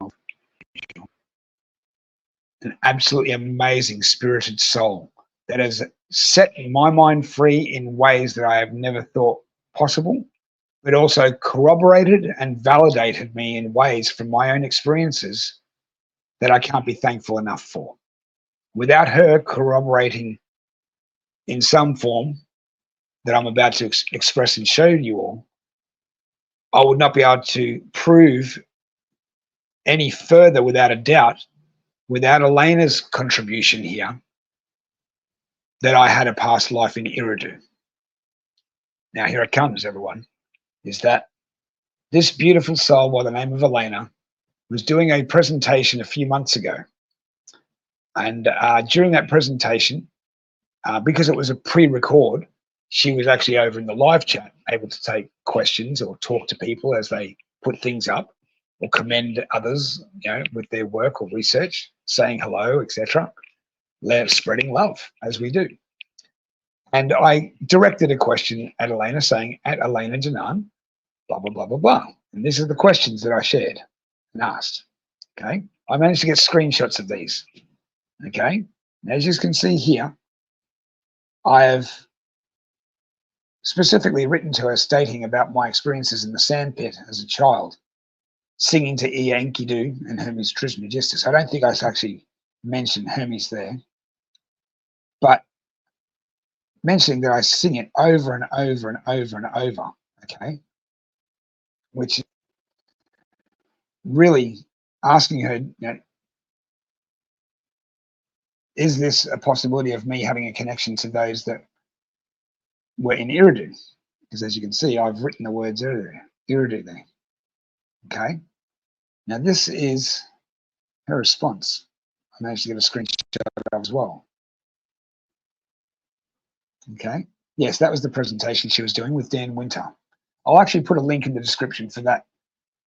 of an absolutely amazing spirited soul that has set my mind free in ways that I have never thought possible, but also corroborated and validated me in ways from my own experiences that I can't be thankful enough for. Without her corroborating in some form that I'm about to express and show you all, I would not be able to prove any further without a doubt, without Elena's contribution here, that I had a past life in ERIDU. Now here it comes, everyone, is that this beautiful soul by the name of Elena was doing a presentation a few months ago. And during that presentation, because it was a pre-record, she was actually over in the live chat, able to take questions or talk to people as they put things up or commend others, you know, with their work or research, saying hello, etc. Spreading love, as we do. And I directed a question at Elena saying, at Elena Janan, blah, blah, blah, blah, blah. And these are the questions that I shared and asked. Okay. I managed to get screenshots of these. Okay. And as you can see here, I have specifically written to her stating about my experiences in the sandpit as a child, singing to ENKIDU and Hermés Trismagistis. I don't think I actually mentioned Hermes there, but mentioning that I sing it over and over and over and over, okay, which really asking her, you know, is this a possibility of me having a connection to those that were in ERIDU? Because as you can see, I've written the words ERIDU there, okay? Now this is her response. I managed to get a screenshot of that as well. Okay, yes, that was the presentation she was doing with Dan Winter. I'll actually put a link in the description for that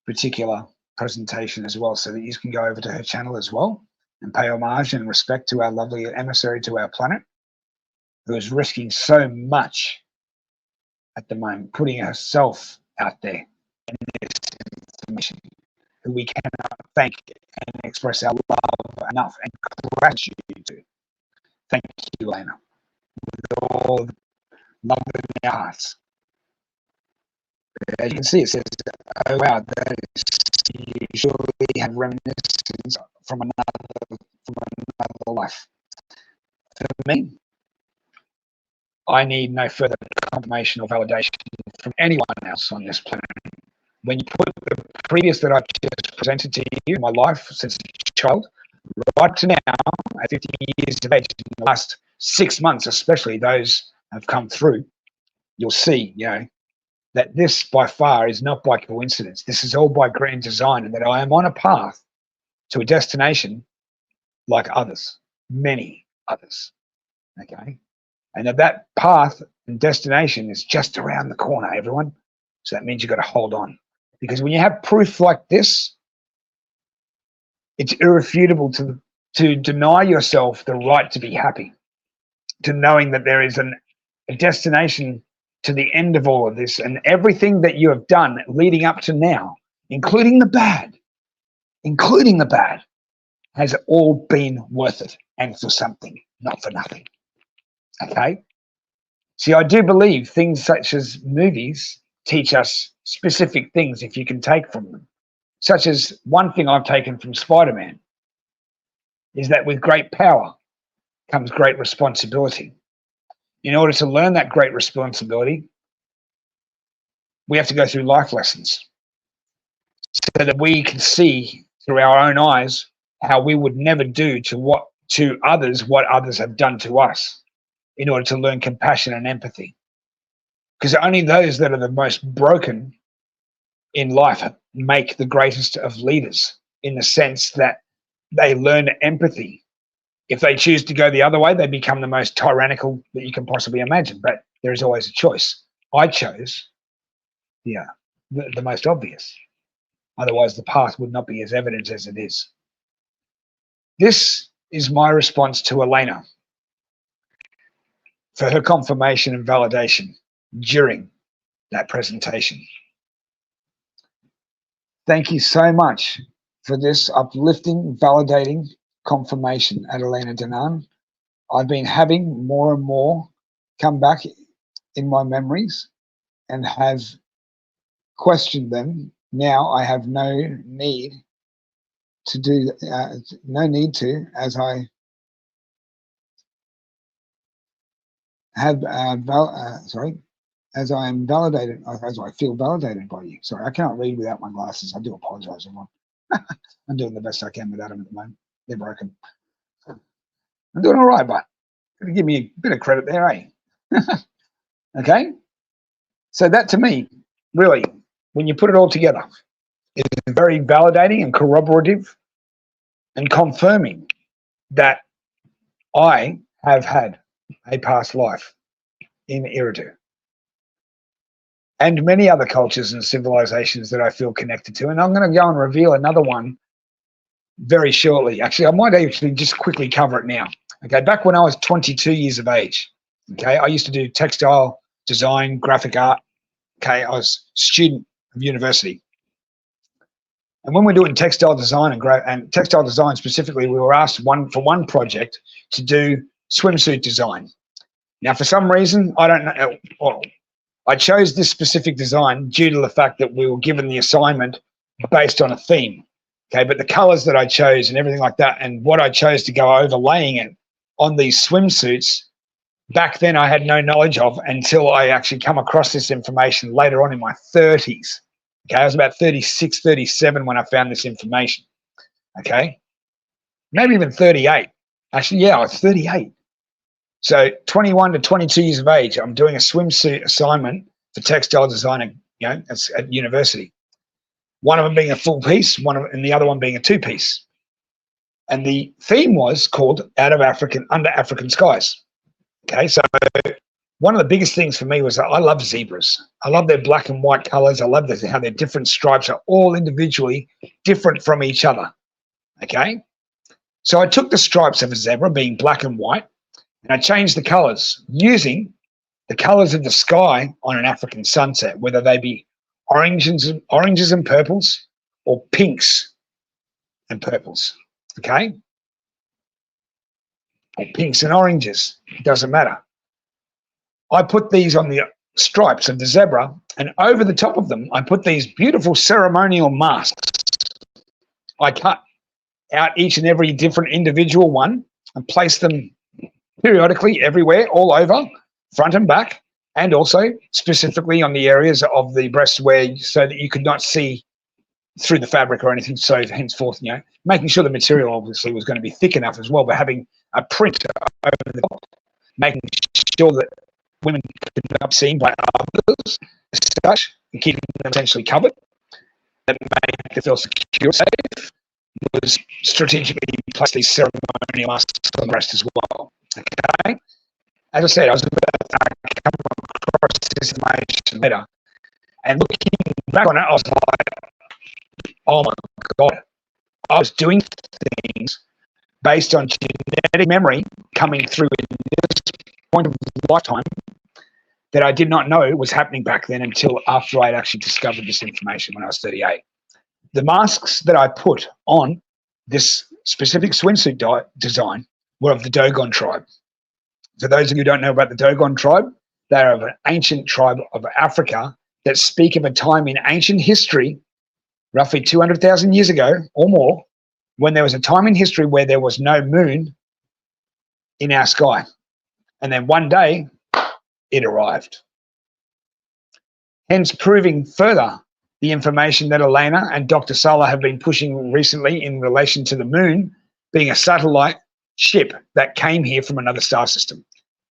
particular presentation as well, so that you can go over to her channel as well and pay homage and respect to our lovely emissary to our planet, who is risking so much at the moment, putting herself out there in this information, who we cannot thank and express our love enough and gratitude to. Thank you, Elena, with all the love in our hearts. As you can see, it says, oh wow, that is, you surely have reminiscence from another life. For me, I need no further confirmation or validation from anyone else on this planet. When you put the previous that I've just presented to you in my life since a child, right to now, at 50 years of age, in the last 6 months especially, those have come through, you'll see, that this by far is not by coincidence. This is all by grand design, and that I am on a path to a destination like others, many others, okay? And that path and destination is just around the corner, everyone. So that means you've got to hold on. Because when you have proof like this, it's irrefutable to deny yourself the right to be happy, to knowing that there is a destination to the end of all of this, and everything that you have done leading up to now, including the bad, has all been worth it, and for something, not for nothing. Okay? See, I do believe things such as movies teach us specific things if you can take from them. Such as one thing I've taken from Spider-Man is that with great power comes great responsibility. In order to learn that great responsibility, we have to go through life lessons so that we can see through our own eyes how we would never do to others what others have done to us, in order to learn compassion and empathy. Because only those that are the most broken in life make the greatest of leaders, in the sense that they learn empathy. If they choose to go the other way, they become the most tyrannical that you can possibly imagine. But there is always a choice. I chose the most obvious. Otherwise, the path would not be as evident as it is. This is my response to Elena for her confirmation and validation during that presentation. Thank you so much for this uplifting, validating confirmation, Adelina Danan. I've been having more and more come back in my memories and have questioned them. Now I have no need to do, as I have, as I am validated, as I feel validated by you. Sorry, I can't read without my glasses. I do apologize, everyone. I'm doing the best I can without them at the moment. They're broken. I'm doing all right, but give me a bit of credit there, eh? Okay? So that, to me, really, when you put it all together, is very validating and corroborative and confirming that I have had a past life in ERIDU, and many other cultures and civilizations that I feel connected to. And I'm going to go and reveal another one very shortly. Actually, I might actually just quickly cover it now. Okay, back when I was 22 years of age, okay, I used to do textile design, graphic art. Okay, I was a student of university. And when we're doing textile design and textile design specifically, we were asked for one project to do swimsuit design. Now, for some reason, I don't know, well, I chose this specific design due to the fact that we were given the assignment based on a theme. Okay, but the colors that I chose and everything like that, and what I chose to go overlaying it on these swimsuits, back then I had no knowledge of until I actually come across this information later on in my 30s. Okay, I was about 36, 37 when I found this information. Okay, maybe even 38. Actually, yeah, I was 38. So 21 to 22 years of age, I'm doing a swimsuit assignment for textile design, at university. One of them being a full piece, and the other one being a two-piece. And the theme was called Under African Skies. Okay, so one of the biggest things for me was that I love zebras. I love their black and white colors. I love how their different stripes are all individually different from each other. Okay, So I took the stripes of a zebra, being black and white, and I changed the colours using the colours of the sky on an African sunset, whether they be oranges and purples or pinks and purples, okay? Or pinks and oranges, it doesn't matter. I put these on the stripes of the zebra, and over the top of them, I put these beautiful ceremonial masks. I cut out each and every different individual one and place them periodically everywhere, all over, front and back, and also specifically on the areas of the breast so that you could not see through the fabric or anything. So henceforth, you know, making sure the material obviously was going to be thick enough as well, but having a print over the top, making sure that women could not be seen by others as such, and keeping them essentially covered. That made them feel secure, safe. Was strategically placed these ceremonial masks on the breast as well. Okay, as I said, I was about to come across this information later, and looking back on it, I was like, "Oh my God!" I was doing things based on genetic memory coming through in this point of lifetime that I did not know was happening back then until after I'd actually discovered this information when I was 38. The masks that I put on this specific swimsuit design were of the Dogon tribe. For those of you who don't know about the Dogon tribe, they are of an ancient tribe of Africa that speak of a time in ancient history, roughly 200,000 years ago or more, when there was a time in history where there was no moon in our sky. And then one day, it arrived. Hence proving further the information that Elena and Dr. Sala have been pushing recently in relation to the moon being a satellite ship that came here from another star system.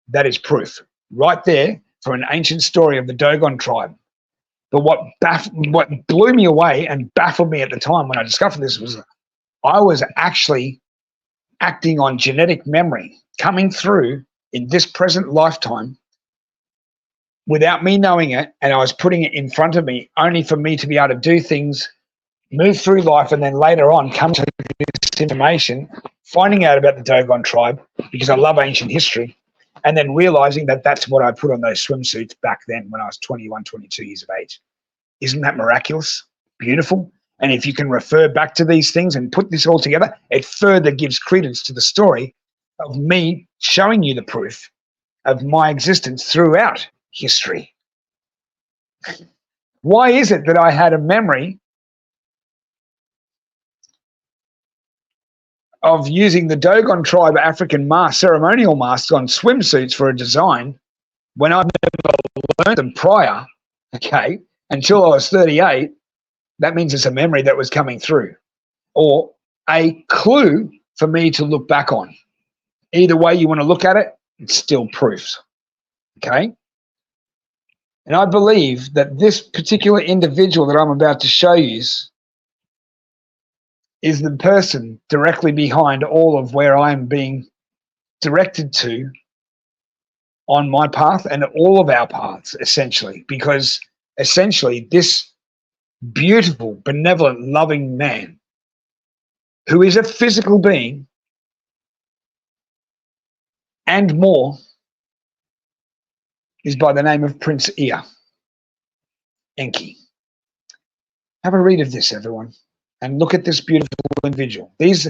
That is proof right there for an ancient story of the Dogon tribe. But what blew me away and baffled me at the time when I discovered this was I was actually acting on genetic memory coming through in this present lifetime without me knowing it, and I was putting it in front of me only for me to be able to do things, move through life, and then later on come to this information, finding out about the Dogon tribe because I love ancient history, and then realizing that that's what I put on those swimsuits back then when I was 21, 22 years of age. Isn't that miraculous? Beautiful? And if you can refer back to these things and put this all together, it further gives credence to the story of me showing you the proof of my existence throughout history. Why is it that I had a memory of using the Dogon tribe African mask, ceremonial masks on swimsuits for a design when I've never learned them prior, okay, until I was 38? That means it's a memory that was coming through, or a clue for me to look back on. Either way you want to look at it, it's still proofs, okay? And I believe that this particular individual that I'm about to show you is the person directly behind all of where I'm being directed to on my path and all of our paths, essentially, because essentially this beautiful, benevolent, loving man who is a physical being and more is by the name of Prince Ea, ENKI. Have a read of this, everyone, and look at this beautiful individual. These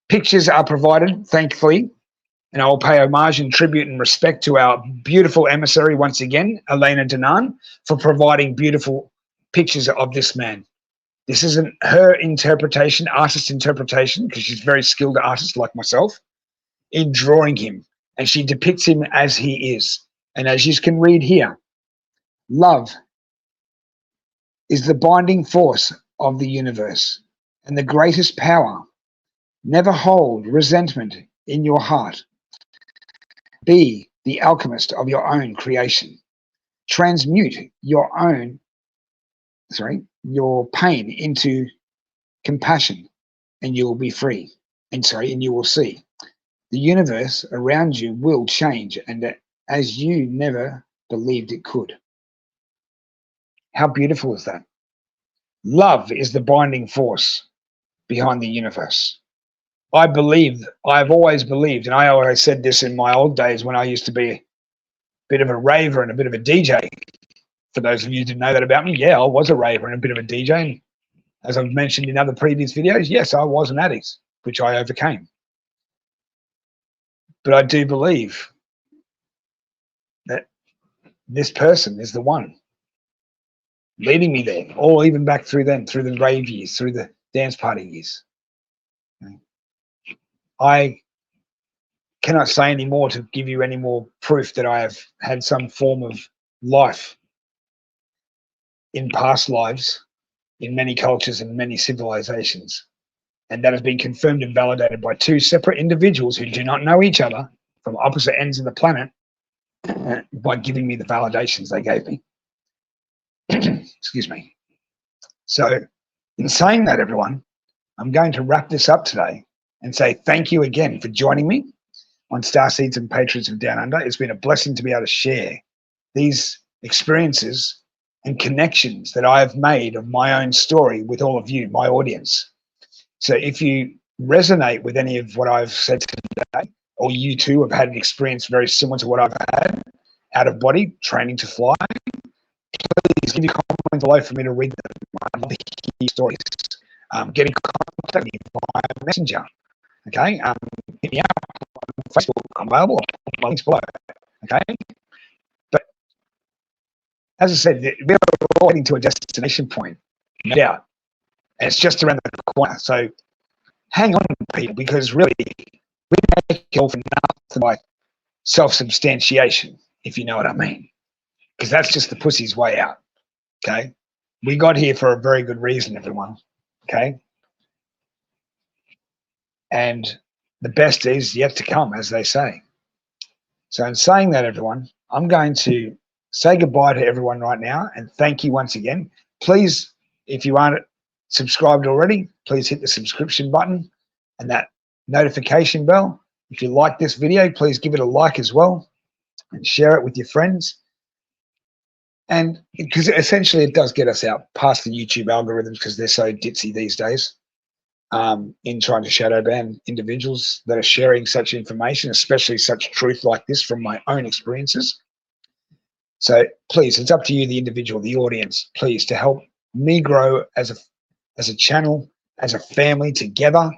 pictures are provided, thankfully, and I will pay homage and tribute and respect to our beautiful emissary once again, Elena Danan, for providing beautiful pictures of this man. This isn't her interpretation, artist interpretation, because she's a very skilled artist like myself, in drawing him, and she depicts him as he is. And as you can read here, love is the binding force of the universe and the greatest power. Never hold resentment in your heart. Be the alchemist of your own creation. Transmute your pain into compassion, and you will be free. And you will see. The universe around you will change, and as you never believed it could. How beautiful is that? Love is the binding force behind the universe. I've always believed, and I always said this in my old days when I used to be a bit of a raver and a bit of a DJ. For those of you who didn't know that about me, yeah, I was a raver and a bit of a DJ. And as I've mentioned in other previous videos, yes, I was an addict, which I overcame. But I do believe that this person is the one leading me there, or even back through them, through the rave years, through the dance party years. I cannot say any more to give you any more proof that I have had some form of life in past lives, in many cultures and many civilizations. And that has been confirmed and validated by two separate individuals who do not know each other from opposite ends of the planet by giving me the validations they gave me. Excuse me. So in saying that, everyone, I'm going to wrap this up today and say thank you again for joining me on Starseeds and Patriots of Down Under. It's been a blessing to be able to share these experiences and connections that I have made of my own story with all of you, my audience. So if you resonate with any of what I've said today, or you too have had an experience very similar to what I've had, out of body, training to fly, please give your comments below for me to read them. I'd love to hear stories. Get in contact with me via Messenger. Okay, hit me up on Facebook. I'm available. My links below. Okay, but as I said, we're all heading to a destination point, no doubt, and it's just around the corner. So hang on, people, because really we make it all for nothing by self-substantiation, if you know what I mean, because that's just the pussy's way out. Okay, we got here for a very good reason, everyone. Okay, and the best is yet to come, as they say. So in saying that, everyone, I'm going to say goodbye to everyone right now and thank you once again. Please, if you aren't subscribed already, please hit the subscription button and that notification bell. If you like this video, please give it a like as well and share it with your friends. And because essentially it does get us out past the YouTube algorithms, because they're so ditzy these days, in trying to shadow ban individuals that are sharing such information, especially such truth like this from my own experiences. So please, it's up to you, the individual, the audience, please, to help me grow as a channel, as a family together.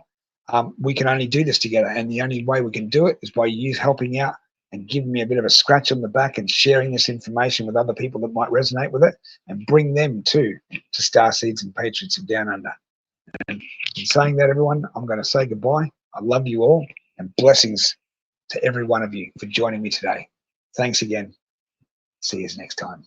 We can only do this together, and the only way we can do it is by you helping out and giving me a bit of a scratch on the back and sharing this information with other people that might resonate with it and bring them to Starseeds and Patriots of Down Under. And in saying that, everyone, I'm going to say goodbye. I love you all, and blessings to every one of you for joining me today. Thanks again. See you next time.